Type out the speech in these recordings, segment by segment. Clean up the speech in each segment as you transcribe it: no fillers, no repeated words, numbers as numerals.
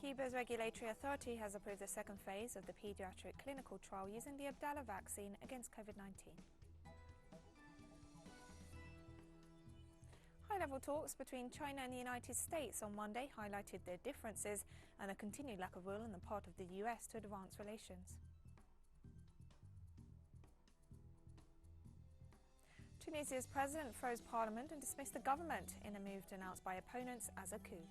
Cuba's regulatory authority has approved the second phase of the pediatric clinical trial using the Abdala vaccine against COVID-19. High-level talks between China and the United States on Monday highlighted their differences and a continued lack of will on the part of the US to advance relations. Tunisia's president froze parliament and dismissed the government in a move denounced by opponents as a coup.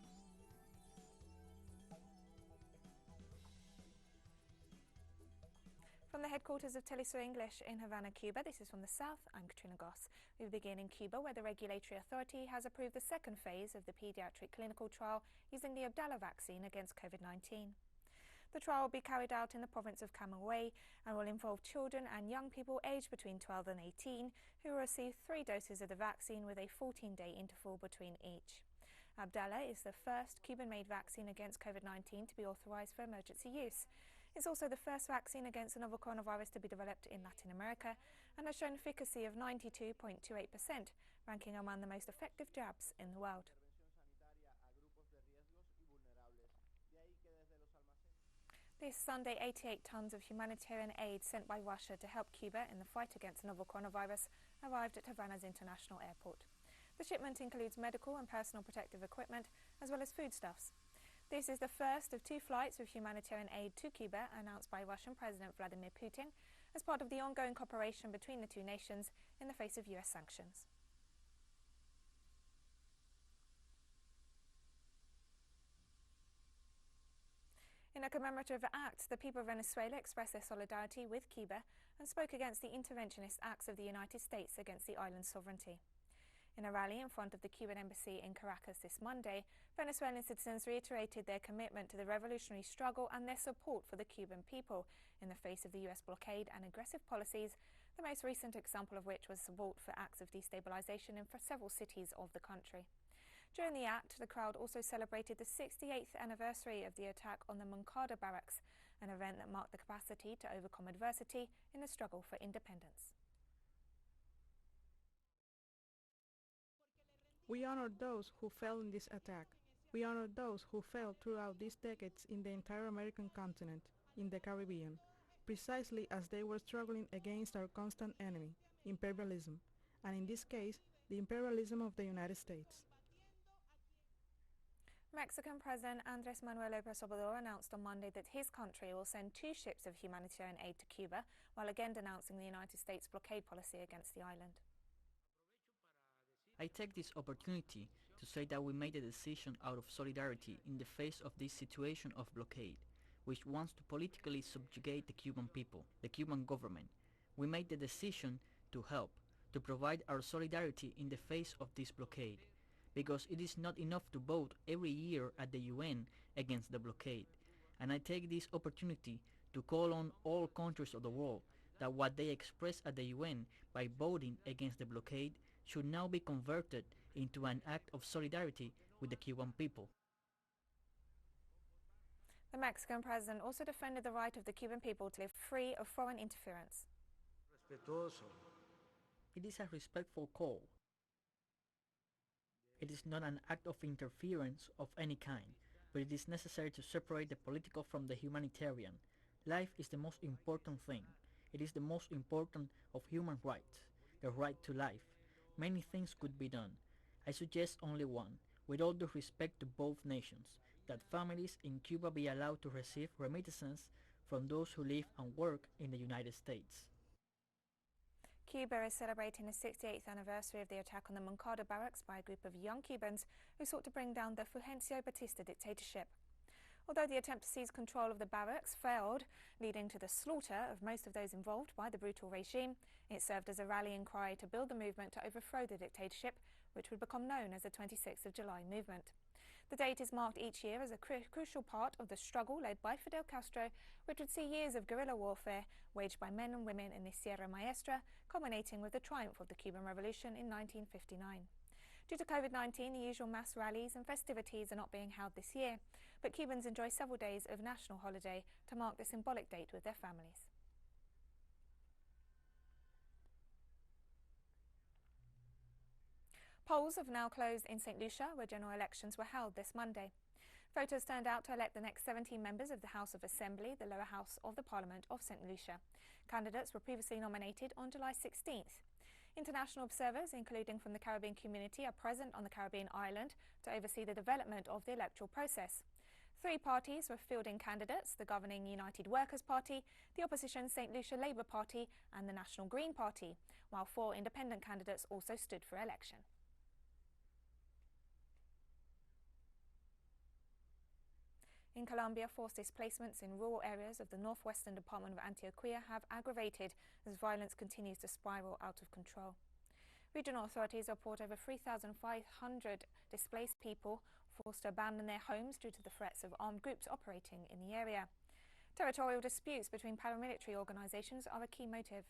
From the headquarters of teleSUR English in Havana, Cuba, this is From the South, I'm Katrina Goss. We begin in Cuba, where the regulatory authority has approved the second phase of the pediatric clinical trial using the Abdala vaccine against COVID-19. The trial will be carried out in the province of Camagüey and will involve children and young people aged between 12 and 18 who will receive 3 doses of the vaccine with a 14-day interval between each. Abdala is the first Cuban-made vaccine against COVID-19 to be authorized for emergency use. It's also the first vaccine against the novel coronavirus to be developed in Latin America and has shown efficacy of 92.28%, ranking among the most effective jabs in the world. This Sunday, 88 tons of humanitarian aid sent by Russia to help Cuba in the fight against the novel coronavirus arrived at Havana's international airport. The shipment includes medical and personal protective equipment, as well as foodstuffs. This is the first of 2 flights with humanitarian aid to Cuba announced by Russian President Vladimir Putin as part of the ongoing cooperation between the 2 nations in the face of US sanctions. In a commemorative act, the people of Venezuela expressed their solidarity with Cuba and spoke against the interventionist acts of the United States against the island's sovereignty. In a rally in front of the Cuban embassy in Caracas this Monday, Venezuelan citizens reiterated their commitment to the revolutionary struggle and their support for the Cuban people in the face of the US blockade and aggressive policies, the most recent example of which was support for acts of destabilization in several cities of the country. During the act, the crowd also celebrated the 68th anniversary of the attack on the Moncada barracks, an event that marked the capacity to overcome adversity in the struggle for independence. We honor those who fell in this attack. We honor those who fell throughout these decades in the entire American continent, in the Caribbean, precisely as they were struggling against our constant enemy, imperialism, and in this case, the imperialism of the United States. Mexican President Andrés Manuel López Obrador announced on Monday that his country will send 2 ships of humanitarian aid to Cuba, while again denouncing the United States blockade policy against the island. I take this opportunity to say that we made a decision out of solidarity in the face of this situation of blockade, which wants to politically subjugate the Cuban people, the Cuban government. We made the decision to help, to provide our solidarity in the face of this blockade, because it is not enough to vote every year at the UN against the blockade. And I take this opportunity to call on all countries of the world that what they expressed at the UN by voting against the blockade should now be converted into an act of solidarity with the Cuban people. The Mexican president also defended the right of the Cuban people to live free of foreign interference. It is a respectful call. It is not an act of interference of any kind, but it is necessary to separate the political from the humanitarian. Life is the most important thing. It is the most important of human rights, the right to life. Many things could be done. I suggest only one, with all due respect to both nations, that families in Cuba be allowed to receive remittances from those who live and work in the United States. Cuba is celebrating the 68th anniversary of the attack on the Moncada barracks by a group of young Cubans who sought to bring down the Fulgencio Batista dictatorship. Although the attempt to seize control of the barracks failed, leading to the slaughter of most of those involved by the brutal regime, it served as a rallying cry to build the movement to overthrow the dictatorship, which would become known as the 26th of July movement. The date is marked each year as a crucial part of the struggle led by Fidel Castro, which would see years of guerrilla warfare waged by men and women in the Sierra Maestra, culminating with the triumph of the Cuban Revolution in 1959. Due to COVID-19, the usual mass rallies and festivities are not being held this year, but Cubans enjoy several days of national holiday to mark the symbolic date with their families. Polls have now closed in St. Lucia, where general elections were held this Monday. Voters turned out to elect the next 17 members of the House of Assembly, the lower house of the Parliament of St. Lucia. Candidates were previously nominated on July 16th. International observers, including from the Caribbean community, are present on the Caribbean island to oversee the development of the electoral process. 3 parties were fielding candidates: the governing United Workers' Party, the opposition St. Lucia Labour Party and the National Green Party, while 4 independent candidates also stood for election. In Colombia, forced displacements in rural areas of the northwestern department of Antioquia have aggravated as violence continues to spiral out of control. Regional authorities report over 3,500 displaced people forced to abandon their homes due to the threats of armed groups operating in the area. Territorial disputes between paramilitary organizations are a key motive.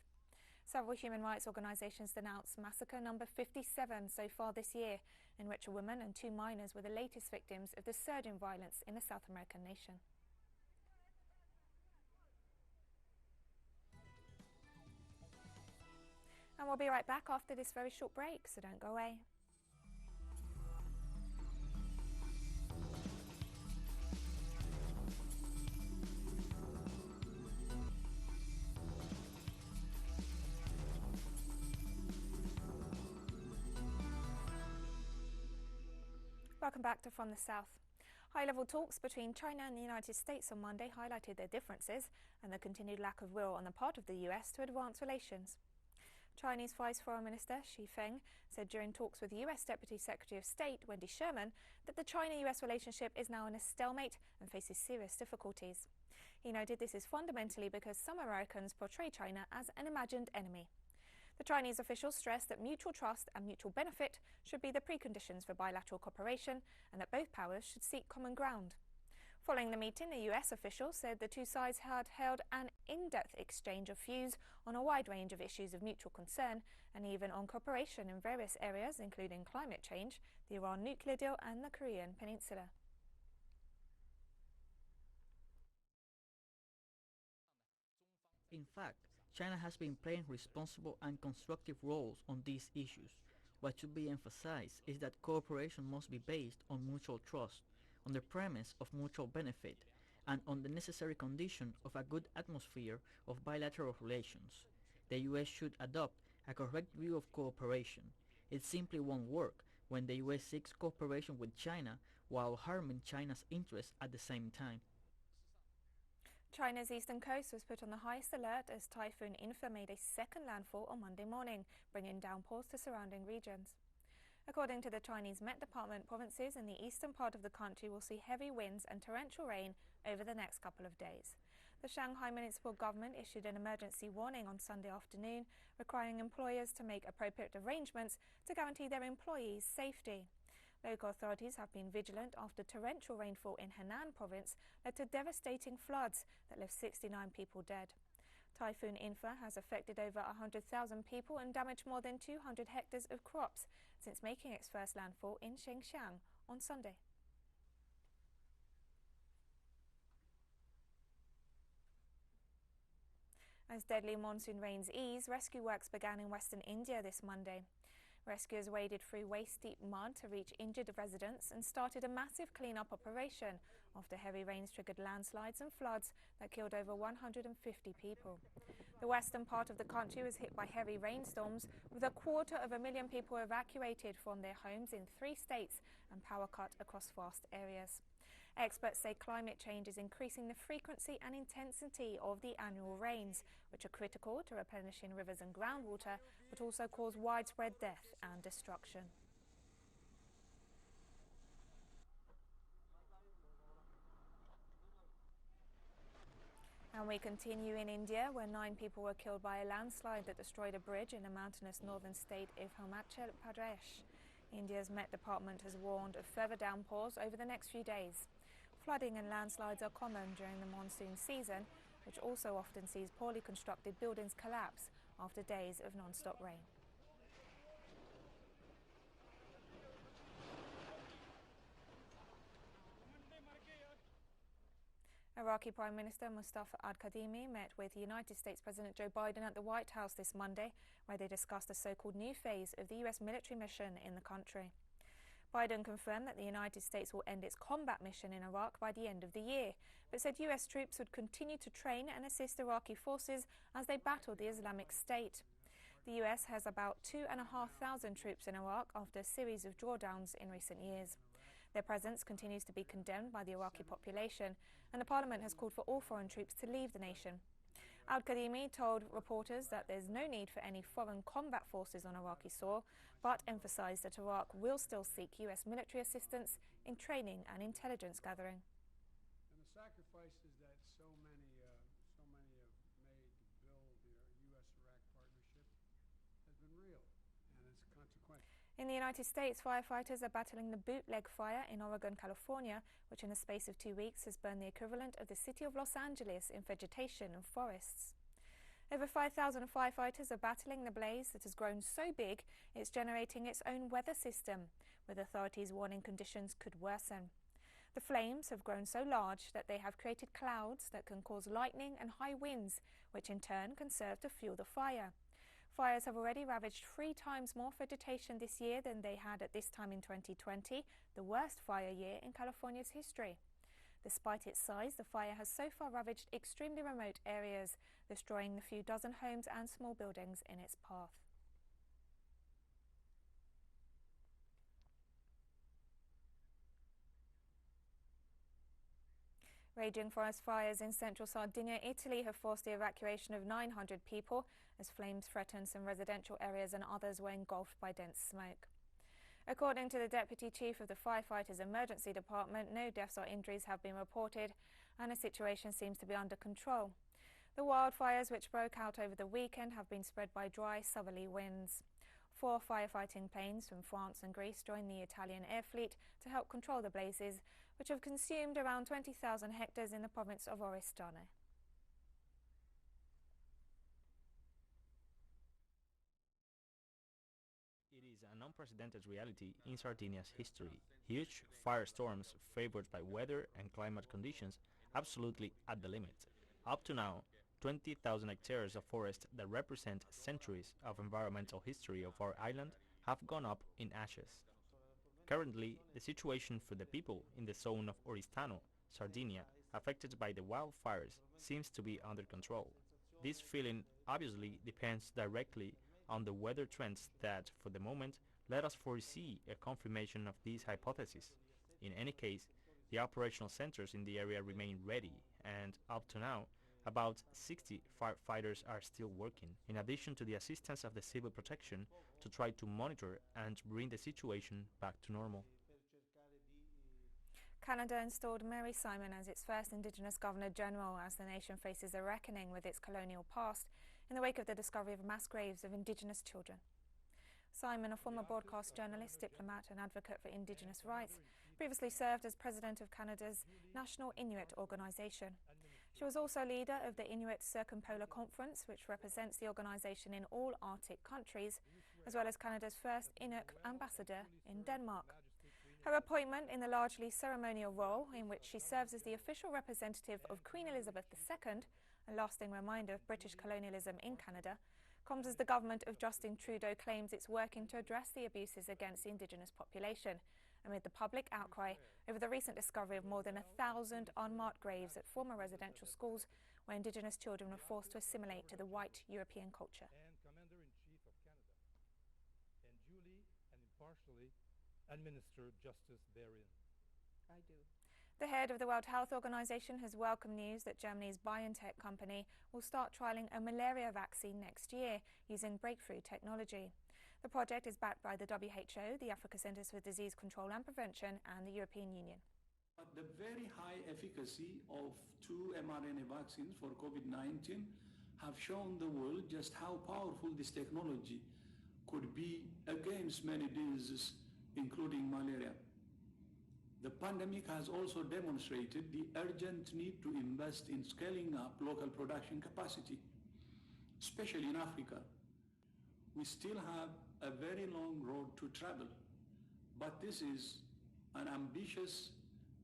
Several human rights organizations denounced massacre number 57 so far this year, in which a woman and 2 minors were the latest victims of the surge in violence in the South American nation. And we'll be right back after this very short break, so don't go away. Welcome back to From the South. High-level talks between China and the United States on Monday highlighted their differences and the continued lack of will on the part of the US to advance relations. Chinese Vice Foreign Minister Xi Feng said during talks with US Deputy Secretary of State Wendy Sherman that the China-US relationship is now in a stalemate and faces serious difficulties. He noted this is fundamentally because some Americans portray China as an imagined enemy. The Chinese officials stressed that mutual trust and mutual benefit should be the preconditions for bilateral cooperation and that both powers should seek common ground. Following the meeting, the US officials said the 2 sides had held an in-depth exchange of views on a wide range of issues of mutual concern and even on cooperation in various areas, including climate change, the Iran nuclear deal and the Korean Peninsula. In fact, China has been playing responsible and constructive roles on these issues. What should be emphasized is that cooperation must be based on mutual trust, on the premise of mutual benefit, and on the necessary condition of a good atmosphere of bilateral relations. The US should adopt a correct view of cooperation. It simply won't work when the US seeks cooperation with China while harming China's interests at the same time. China's eastern coast was put on the highest alert as Typhoon Infa made a second landfall on Monday morning, bringing downpours to surrounding regions. According to the Chinese Met Department, provinces in the eastern part of the country will see heavy winds and torrential rain over the next couple of days. The Shanghai municipal government issued an emergency warning on Sunday afternoon, requiring employers to make appropriate arrangements to guarantee their employees' safety. Local authorities have been vigilant after torrential rainfall in Henan province led to devastating floods that left 69 people dead. Typhoon Infa has affected over 100,000 people and damaged more than 200 hectares of crops since making its first landfall in Shenzhen on Sunday. As deadly monsoon rains ease, rescue works began in western India this Monday. Rescuers waded through waist-deep mud to reach injured residents and started a massive clean-up operation after heavy rains triggered landslides and floods that killed over 150 people. The western part of the country was hit by heavy rainstorms, with 250,000 people evacuated from their homes in 3 states and power cut across vast areas. Experts say climate change is increasing the frequency and intensity of the annual rains, which are critical to replenishing rivers and groundwater, but also cause widespread death and destruction. And we continue in India, where 9 people were killed by a landslide that destroyed a bridge in the mountainous northern state of Himachal Pradesh. India's Met Department has warned of further downpours over the next few days. Flooding and landslides are common during the monsoon season, which also often sees poorly constructed buildings collapse after days of non-stop rain. Iraqi Prime Minister Mustafa al-Kadhimi met with United States President Joe Biden at the White House this Monday, where they discussed the so-called new phase of the US military mission in the country. Biden confirmed that the United States will end its combat mission in Iraq by the end of the year, but said US troops would continue to train and assist Iraqi forces as they battle the Islamic State. The US has about 2,500 troops in Iraq after a series of drawdowns in recent years. Their presence continues to be condemned by the Iraqi population, and the parliament has called for all foreign troops to leave the nation. Al-Kadhimi told reporters that there's no need for any foreign combat forces on Iraqi soil, but emphasized that Iraq will still seek US military assistance in training and intelligence gathering. And the sacrifices that so many have made to build the US-Iraq partnership has been real, and it's consequential. In the United States, firefighters are battling the bootleg fire in Oregon, California, which in the space of 2 weeks has burned the equivalent of the city of Los Angeles in vegetation and forests. Over 5,000 firefighters are battling the blaze that has grown so big it's generating its own weather system, with authorities warning conditions could worsen. The flames have grown so large that they have created clouds that can cause lightning and high winds, which in turn can serve to fuel the fire. Fires have already ravaged 3 times more vegetation this year than they had at this time in 2020, the worst fire year in California's history. Despite its size, the fire has so far ravaged extremely remote areas, destroying the few dozen homes and small buildings in its path. Raging forest fires in central Sardinia, Italy have forced the evacuation of 900 people as flames threaten some residential areas and others were engulfed by dense smoke. According to the Deputy Chief of the Firefighters Emergency Department, no deaths or injuries have been reported and the situation seems to be under control. The wildfires which broke out over the weekend have been spread by dry southerly winds. 4 firefighting planes from France and Greece joined the Italian air fleet to help control the blazes, which have consumed around 20,000 hectares in the province of Oristano. It is an unprecedented reality in Sardinia's history. Huge firestorms favored by weather and climate conditions absolutely at the limit. Up to now, 20,000 hectares of forest that represent centuries of environmental history of our island have gone up in ashes. Currently, the situation for the people in the zone of Oristano, Sardinia, affected by the wildfires, seems to be under control. This feeling obviously depends directly on the weather trends that, for the moment, let us foresee a confirmation of these hypotheses. In any case, the operational centers in the area remain ready, and up to now, about 60 firefighters are still working, in addition to the assistance of the civil protection to try to monitor and bring the situation back to normal. Canada installed Mary Simon as its first Indigenous Governor-General as the nation faces a reckoning with its colonial past in the wake of the discovery of mass graves of Indigenous children. Simon, a former broadcast journalist, diplomat and advocate for Indigenous rights, previously served as president of Canada's National Inuit Organization. She was also leader of the Inuit Circumpolar Conference, which represents the organization in all Arctic countries, as well as Canada's first Inuk ambassador in Denmark. Her appointment in the largely ceremonial role, in which she serves as the official representative of Queen Elizabeth II, a lasting reminder of British colonialism in Canada, comes as the government of Justin Trudeau claims it's working to address the abuses against the Indigenous population, amid the public outcry over the recent discovery of more than 1,000 unmarked graves at former residential schools where Indigenous children were forced to assimilate to the white European culture. And Commander-in-Chief of Canada, and duly and impartially administer justice therein. I do. The head of the World Health Organization has welcomed news that Germany's BioNTech company will start trialling a malaria vaccine next year using breakthrough technology. The project is backed by the WHO, the Africa Centers for Disease Control and Prevention, and the European Union. The very high efficacy of 2 mRNA vaccines for COVID-19 have shown the world just how powerful this technology could be against many diseases, including malaria. The pandemic has also demonstrated the urgent need to invest in scaling up local production capacity, especially in Africa. We still have a very long road to travel, but this is an ambitious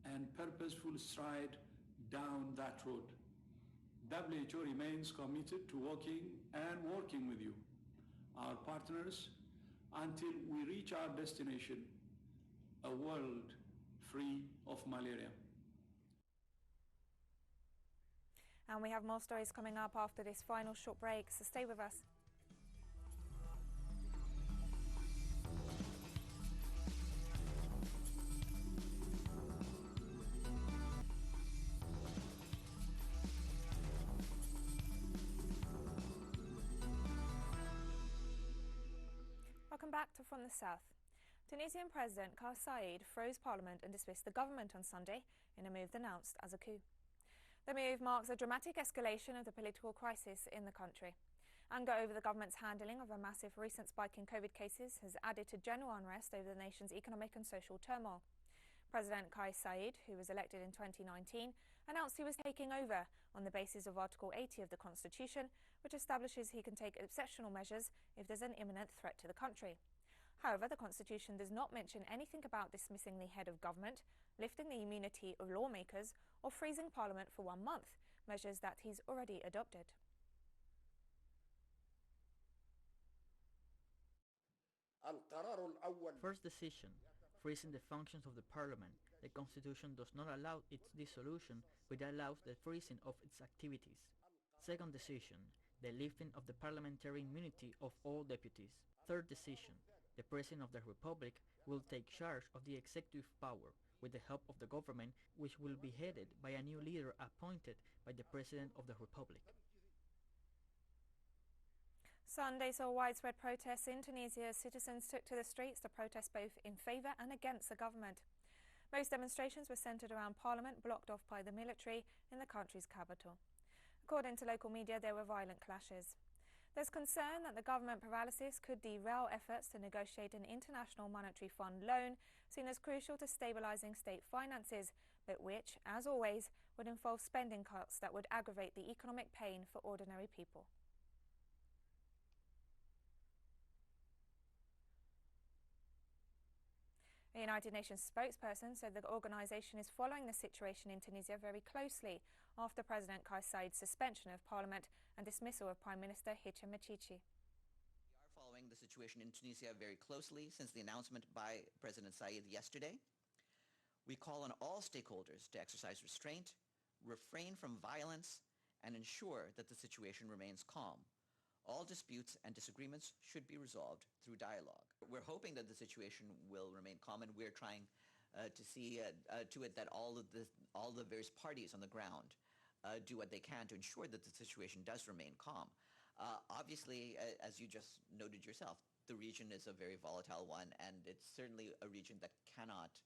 and purposeful stride down that road. WHO remains committed to working with you, our partners, until we reach our destination, a world free of malaria. And we have more stories coming up after this final short break, so stay with us. Welcome back to From the South. Tunisian President Kais Saied froze parliament and dismissed the government on Sunday in a move denounced as a coup. The move marks a dramatic escalation of the political crisis in the country. Anger over the government's handling of a massive recent spike in COVID cases has added to general unrest over the nation's economic and social turmoil. President Kais Saied, who was elected in 2019, announced he was taking over on the basis of Article 80 of the Constitution, which establishes he can take exceptional measures if there's an imminent threat to the country. However, the Constitution does not mention anything about dismissing the head of government, lifting the immunity of lawmakers, or freezing Parliament for 1 month, measures that he's already adopted. First decision, freezing the functions of the Parliament. The Constitution does not allow its dissolution, but allows the freezing of its activities. Second decision, the lifting of the parliamentary immunity of all deputies. Third decision, the President of the Republic will take charge of the executive power with the help of the government, which will be headed by a new leader appointed by the President of the Republic. Sunday saw widespread protests in Tunisia as citizens took to the streets to protest both in favour and against the government. Most demonstrations were centred around Parliament, blocked off by the military in the country's capital. According to local media, there were violent clashes. There's concern that the government paralysis could derail efforts to negotiate an International Monetary Fund loan seen as crucial to stabilising state finances, but which, as always, would involve spending cuts that would aggravate the economic pain for ordinary people. A United Nations spokesperson said the organisation is following the situation in Tunisia very closely after President Kais Saied's suspension of Parliament and dismissal of Prime Minister Hichem Mechichi. We are following the situation in Tunisia very closely since the announcement by President Saied yesterday. We call on all stakeholders to exercise restraint, refrain from violence, and ensure that the situation remains calm. All disputes and disagreements should be resolved through dialogue. We're hoping that the situation will remain calm, and we're trying to see to it that all the various parties on the ground do what they can to ensure that the situation does remain calm. Obviously, as you just noted yourself, the region is a very volatile one, and it's certainly a region that cannot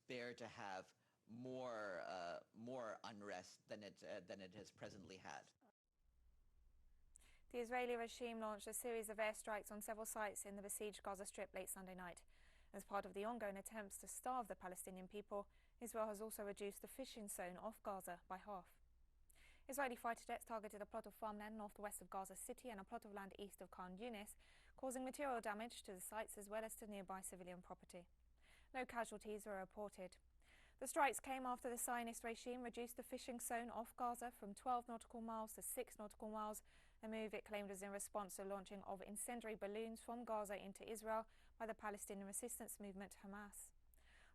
bear to have more unrest than it has presently had. The Israeli regime launched a series of airstrikes on several sites in the besieged Gaza Strip late Sunday night. As part of the ongoing attempts to starve the Palestinian people, Israel has also reduced the fishing zone off Gaza by half. Israeli fighter jets targeted a plot of farmland northwest of Gaza City and a plot of land east of Khan Yunis, causing material damage to the sites as well as to nearby civilian property. No casualties were reported. The strikes came after the Zionist regime reduced the fishing zone off Gaza from 12 nautical miles to 6 nautical miles, a move it claimed was in response to launching of incendiary balloons from Gaza into Israel by the Palestinian resistance movement Hamas.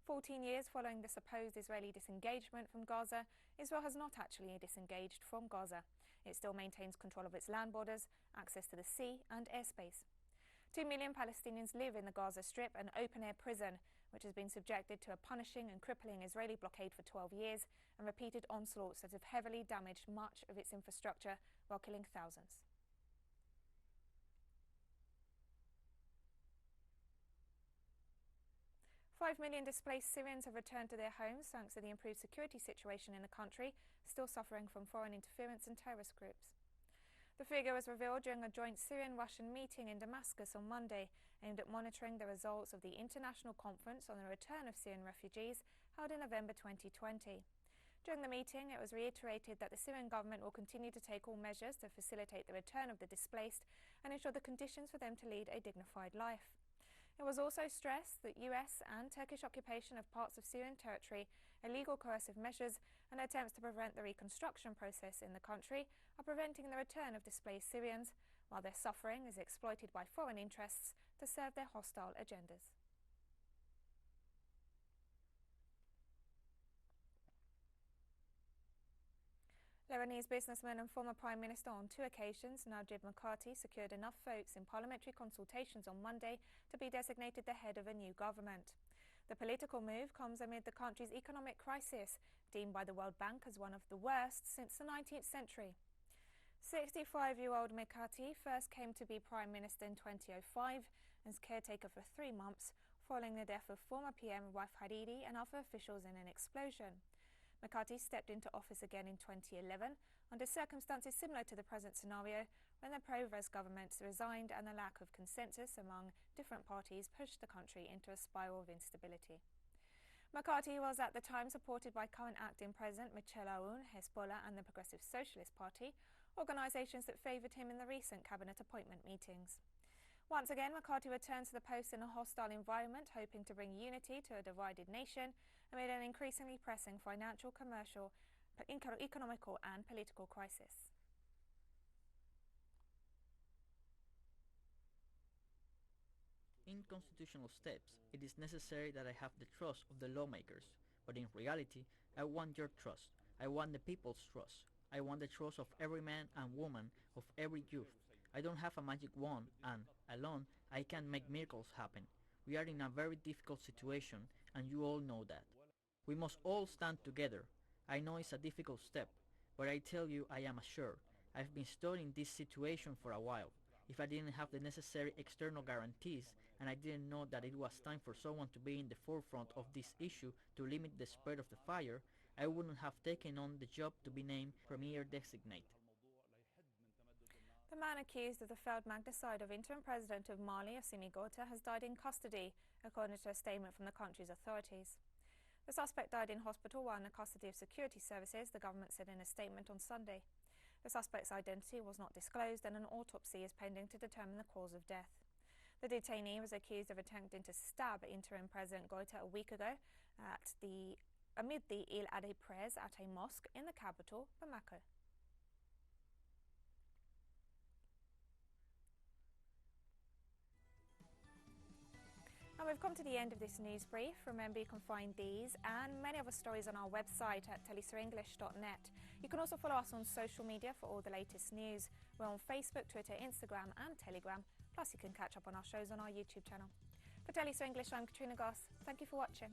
14 years following the supposed Israeli disengagement from Gaza, Israel has not actually disengaged from Gaza. It still maintains control of its land borders, access to the sea and airspace. 2 million Palestinians live in the Gaza Strip, an open-air prison, which has been subjected to a punishing and crippling Israeli blockade for 12 years and repeated onslaughts that have heavily damaged much of its infrastructure while killing thousands. Five million displaced Syrians have returned to their homes thanks to the improved security situation in the country, still suffering from foreign interference and terrorist groups. The figure was revealed during a joint Syrian-Russian meeting in Damascus on Monday, aimed at monitoring the results of the International Conference on the Return of Syrian Refugees held in November 2020. During the meeting, it was reiterated that the Syrian government will continue to take all measures to facilitate the return of the displaced and ensure the conditions for them to lead a dignified life. It was also stressed that US and Turkish occupation of parts of Syrian territory, illegal coercive measures and attempts to prevent the reconstruction process in the country are preventing the return of displaced Syrians, while their suffering is exploited by foreign interests to serve their hostile agendas. Lebanese businessman and former Prime Minister on 2 occasions, Najib Mikati, secured enough votes in parliamentary consultations on Monday to be designated the head of a new government. The political move comes amid the country's economic crisis, deemed by the World Bank as one of the worst since the 19th century. 65-year-old Mikati first came to be Prime Minister in 2005 and as caretaker for 3 months, following the death of former PM Raif Hariri and other officials in an explosion. Mikati stepped into office again in 2011 under circumstances similar to the present scenario, when the pro-Res government resigned and the lack of consensus among different parties pushed the country into a spiral of instability. Mikati was at the time supported by current acting President Michel Aoun, Hezbollah and the Progressive Socialist Party, organisations that favoured him in the recent cabinet appointment meetings. Once again, Mikati returns to the post in a hostile environment, hoping to bring unity to a divided nation amid an increasingly pressing financial, commercial, economical and political crisis. In constitutional steps, it is necessary that I have the trust of the lawmakers, but in reality, I want your trust. I want the people's trust. I want the trust of every man and woman, of every youth. I don't have a magic wand, and, alone, I can't make miracles happen. We are in a very difficult situation, and you all know that. We must all stand together. I know it's a difficult step, but I tell you I am assured. I've been studying this situation for a while. If I didn't have the necessary external guarantees, and I didn't know that it was time for someone to be in the forefront of this issue to limit the spread of the fire, I wouldn't have taken on the job to be named Premier Designate. The man accused of the failed magnicide of interim president of Mali, Assimi Goïta, has died in custody, according to a statement from the country's authorities. The suspect died in hospital while in the custody of security services, the government said in a statement on Sunday. The suspect's identity was not disclosed and an autopsy is pending to determine the cause of death. The detainee was accused of attempting to stab interim President Goïta a week ago amid the Untitled Pres at a mosque in the capital, Bamako. And we've come to the end of this news brief. Remember, you can find these and many other stories on our website at telesurenglish.net. You can also follow us on social media for all the latest news. We're on Facebook, Twitter, Instagram and Telegram. Plus, you can catch up on our shows on our YouTube channel. For TeleSUR English, I'm Katrina Goss. Thank you for watching.